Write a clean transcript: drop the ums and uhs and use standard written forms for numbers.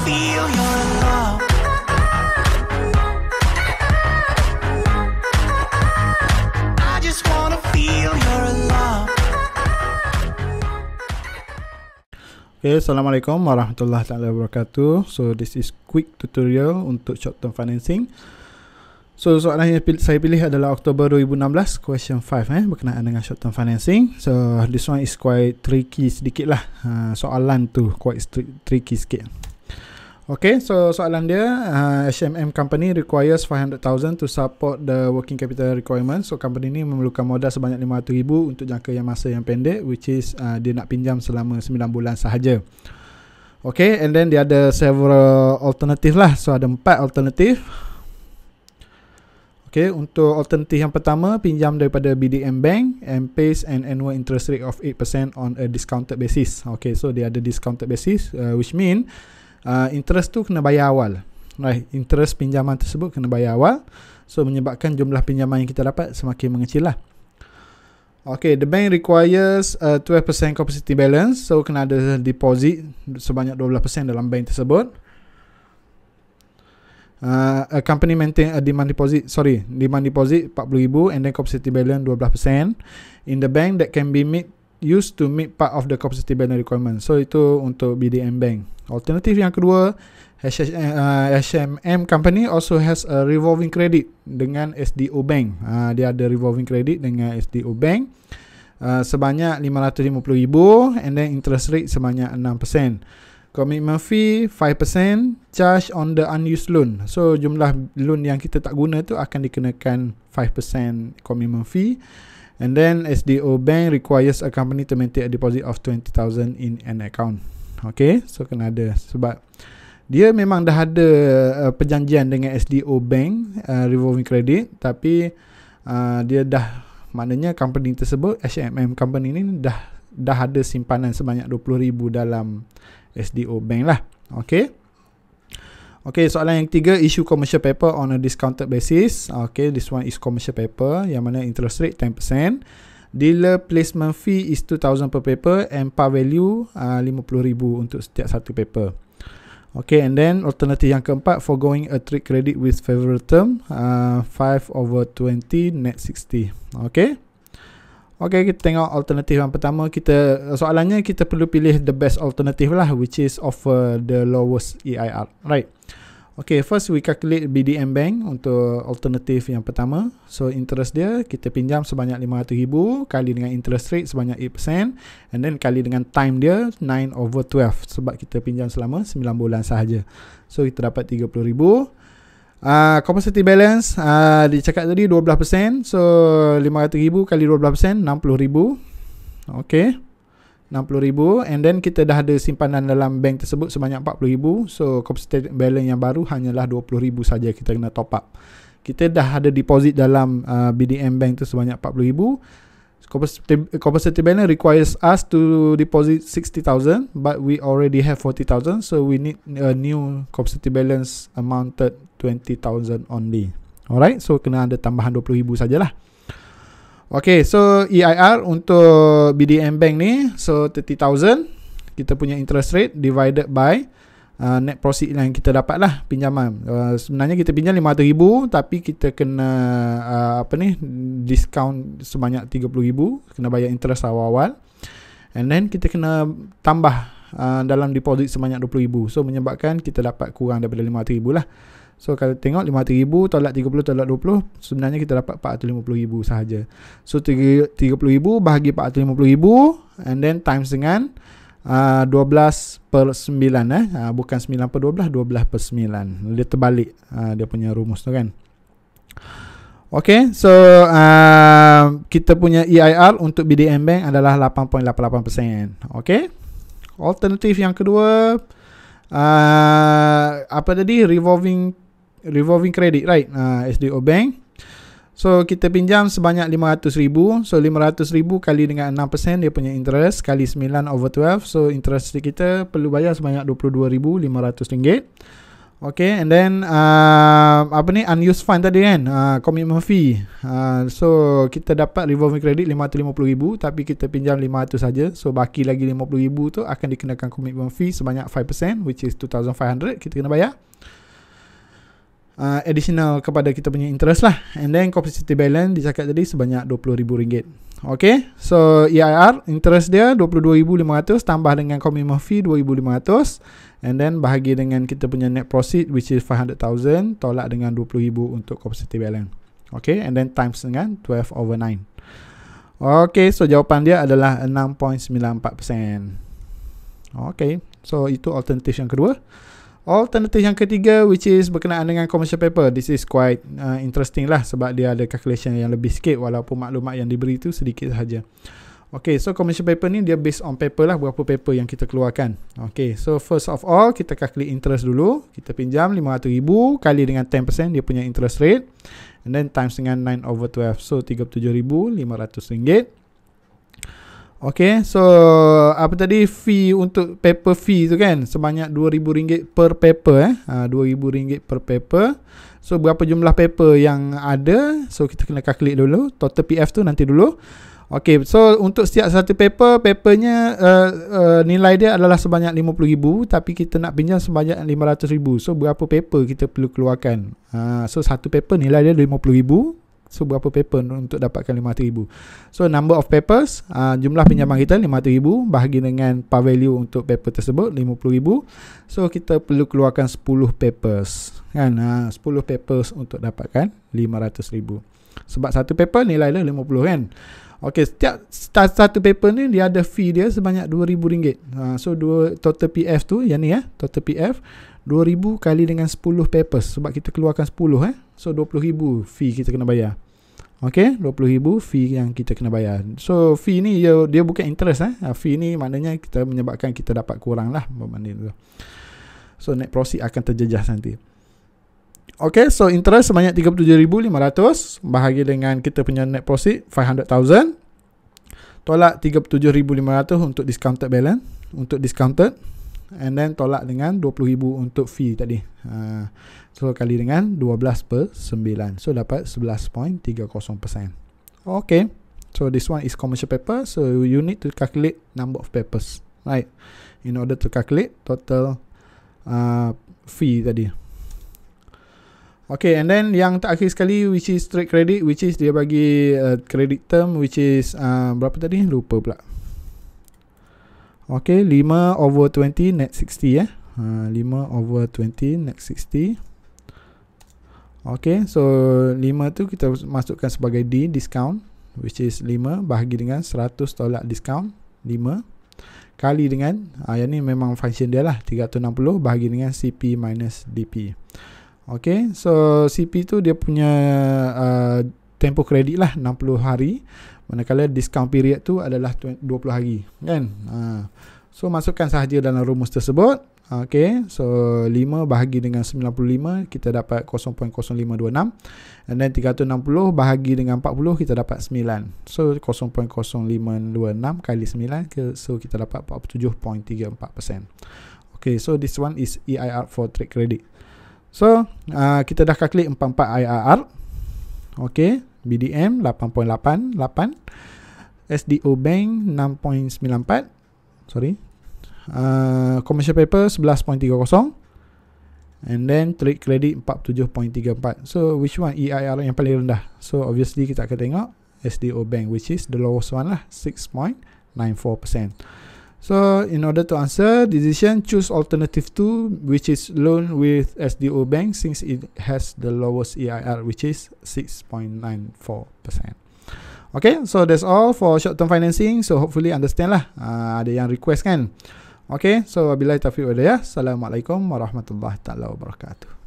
feel your love. I just wanna feel your love. Okay, Assalamualaikum warahmatullahi wabarakatuh. So this is quick tutorial untuk short term financing. So soalan yang saya pilih adalah Oktober 2016, question 5 berkenaan dengan short term financing. So this one is quite tricky sedikit lah. Soalan tu quite tricky sikit. Okay, so soalan dia, HMM company requires 500,000 to support the working capital requirement. So company ni memerlukan modal sebanyak 500,000 untuk jangka yang masa yang pendek, which is dia nak pinjam selama 9 bulan sahaja. Okay, and then dia ada several alternative lah. So ada 4 alternative. Okay, untuk alternatif yang pertama, pinjam daripada BDM Bank and pays an annual interest rate of 8% on a discounted basis. Okay, so dia ada discounted basis, which mean interest tu kena bayar awal. Right, interest pinjaman tersebut kena bayar awal. So menyebabkan jumlah pinjaman yang kita dapat semakin mengecil lah. Okay, the bank requires 12% capacity balance. So kena ada deposit sebanyak 12% dalam bank tersebut. A company maintain a demand deposit 40,000 and then capacity balance 12% in the bank that can be used to meet part of the capacity balance requirement. So itu untuk BDM Bank. Alternatif yang kedua, HMM company also has a revolving credit dengan SDO Bank. Dia ada revolving credit dengan SDO Bank sebanyak 550,000 and then interest rate sebanyak 6%. Commitment fee 5%, charge on the unused loan. So jumlah loan yang kita tak guna tu akan dikenakan 5% commitment fee. And then SDO Bank requires a company to maintain a deposit of 20,000 in an account. Okay, so kena ada sebab dia memang dah ada perjanjian dengan SDO Bank revolving credit, tapi dia dah, maknanya company tersebut, HMM company ni dah ada simpanan sebanyak 20,000 dalam SDO Bank lah. Okay. Okay, soalan yang ketiga, issue commercial paper on a discounted basis. Okay, this one is commercial paper yang mana interest rate 10%. Dealer placement fee is 2,000 per paper and par value 50,000 untuk setiap satu paper. Okay, and then alternatif yang keempat, foregoing a trade credit with favorable term 5/20 net 60. Okay. Okay, kita tengok alternatif yang pertama. Soalannya kita perlu pilih the best alternative lah, which is offer the lowest EIR. Right. Okay, first we calculate BDM Bank untuk alternatif yang pertama. So interest dia, kita pinjam sebanyak 500,000 kali dengan interest rate sebanyak 8% and then kali dengan time dia 9/12 sebab kita pinjam selama 9 bulan sahaja. So kita dapat 30,000. Capacity balance dia cakap tadi 12%. So 500,000 kali 12% 60,000. Okay, 60,000. And then kita dah ada simpanan dalam bank tersebut sebanyak 40,000. So capacity balance yang baru hanyalah 20,000 saja kita kena top up. Kita dah ada deposit dalam BDM Bank tu sebanyak 40,000. Capacity balance requires us to deposit 60,000 but we already have 40,000, so we need a new capacity balance amounted 20,000 only. Alright, so kena ada tambahan 20,000 sajalah. Okay, so EIR untuk BDM Bank ni, so 30,000 kita punya interest rate divided by net proceed yang kita dapat lah pinjaman. Sebenarnya kita pinjam 500,000 tapi kita kena discount sebanyak 30,000, kena bayar interest awal-awal, and then kita kena tambah dalam deposit sebanyak 20,000. So menyebabkan kita dapat kurang daripada 500,000 lah. So kalau tengok 500,000 tolak 30 tolak 20, sebenarnya kita dapat 450,000 sahaja. So 30,000 bahagi 450,000 and then times dengan 12/9 bukan 9/12, 12/9. Dia terbalik dia punya rumus tu kan. Okay, so kita punya EIR untuk BDM Bank adalah 8.88%. Okay, alternatif yang kedua, apa tadi, revolving credit, right? SDO Bank. So kita pinjam sebanyak 500,000. So 500,000 kali dengan 6% dia punya interest kali 9/12. So interest kita perlu bayar sebanyak RM22,500. Okay, and then apa ni, unused fund tadi kan, commitment fee. So kita dapat revolving credit 550,000 tapi kita pinjam 500 saja. So baki lagi 50,000 tu akan dikenakan commitment fee sebanyak 5%, which is 2,500 kita kena bayar. Additional kepada kita punya interest lah. And then capacity balance dicakap tadi sebanyak RM20,000. Okay, so EIR interest dia 22,500 tambah dengan commitment fee 2,500, and then bahagi dengan kita punya net proceed which is 500,000 tolak dengan 20,000 untuk capacity balance. Okay, and then times dengan 12/9. Okay, so jawapan dia adalah 6.94%. Okay, so itu alternatif yang kedua. Alternatif yang ketiga, which is berkenaan dengan commercial paper. This is quite interesting lah, sebab dia ada calculation yang lebih sikit walaupun maklumat yang diberi tu sedikit sahaja. Okay, so commercial paper ni dia based on paper lah, berapa paper yang kita keluarkan. Okay, so first of all kita calculate interest dulu. Kita pinjam 500,000 kali dengan 10% dia punya interest rate, and then times dengan 9/12, so RM37,500. Okay, so apa tadi, fee untuk paper fee tu kan sebanyak RM2,000 per paper. RM2,000 per paper. So berapa jumlah paper yang ada, so kita kena calculate dulu. Total PF tu nanti dulu. Okay, so untuk setiap satu papernya nilai dia adalah sebanyak RM50,000 tapi kita nak pinjam sebanyak RM500,000. So berapa paper kita perlu keluarkan? So satu paper nilai dia RM50,000. So berapa paper untuk dapatkan RM500,000? So number of papers, jumlah pinjaman kita RM500,000 bahagi dengan par value untuk paper tersebut RM50,000. So kita perlu keluarkan 10 papers kan, 10 papers untuk dapatkan RM500,000. Sebab satu paper nilai dia RM50 kan. Okay, setiap satu paper ni dia ada fee dia sebanyak RM2,000. So total PF tu yang ni total PF RM2,000 kali dengan 10 papers, sebab kita keluarkan 10 so RM20,000 fee kita kena bayar. Okay, RM20,000 fee yang kita kena bayar. So fee ni dia bukan interest fee ni maknanya kita menyebabkan kita dapat kurang lah berbanding tu. So net profit akan terjejas nanti. Okay, so interest sebanyak RM37,500 bahagi dengan kita punya net profit 500,000 tolak RM37,500 untuk discounted balance, untuk discounted, and then tolak dengan RM20,000 untuk fee tadi. So kali dengan 12/9, so dapat 11.30%. Okay, so this one is commercial paper, so you need to calculate number of papers, right, in order to calculate total fee tadi. Okay, and then yang terakhir sekali which is trade credit, which is dia bagi credit term which is berapa tadi, lupa pula. Okay, 5/20 net 60 5/20 net 60. Okay, so 5 tu kita masukkan sebagai D, discount, which is 5 bahagi dengan 100 tolak discount 5 kali dengan yang ni memang function dia lah, 360 bahagi dengan CP minus DP. Okay, so CP tu dia punya tempoh kredit lah 60 hari, manakala discount period tu adalah 20 hari kan. So masukkan sahaja dalam rumus tersebut. Okay, so 5 bahagi dengan 95 kita dapat 0.0526, and then 360 bahagi dengan 40 kita dapat 9. So 0.0526 kali 9, so kita dapat 47.34%. Okay, so this one is EIR for trade credit. So kita dah calculate 44 IRR. Okay, BDM 8.88, SDO Bank 6.94, sorry, commercial paper 11.30, and then trade credit 47.34. So which one EIR yang paling rendah? So obviously kita akan tengok SDO Bank, which is the lowest one lah, 6.94%. So in order to answer decision, choose alternative 2, which is loan with SDO Bank, since it has the lowest EIR, which is 6.94%. Okay, so that's all for short term financing. So hopefully understand lah. Ada yang request kan. Okay, so wabillahi taufiq wal hidayah. Assalamualaikum warahmatullahi taala wabarakatuh.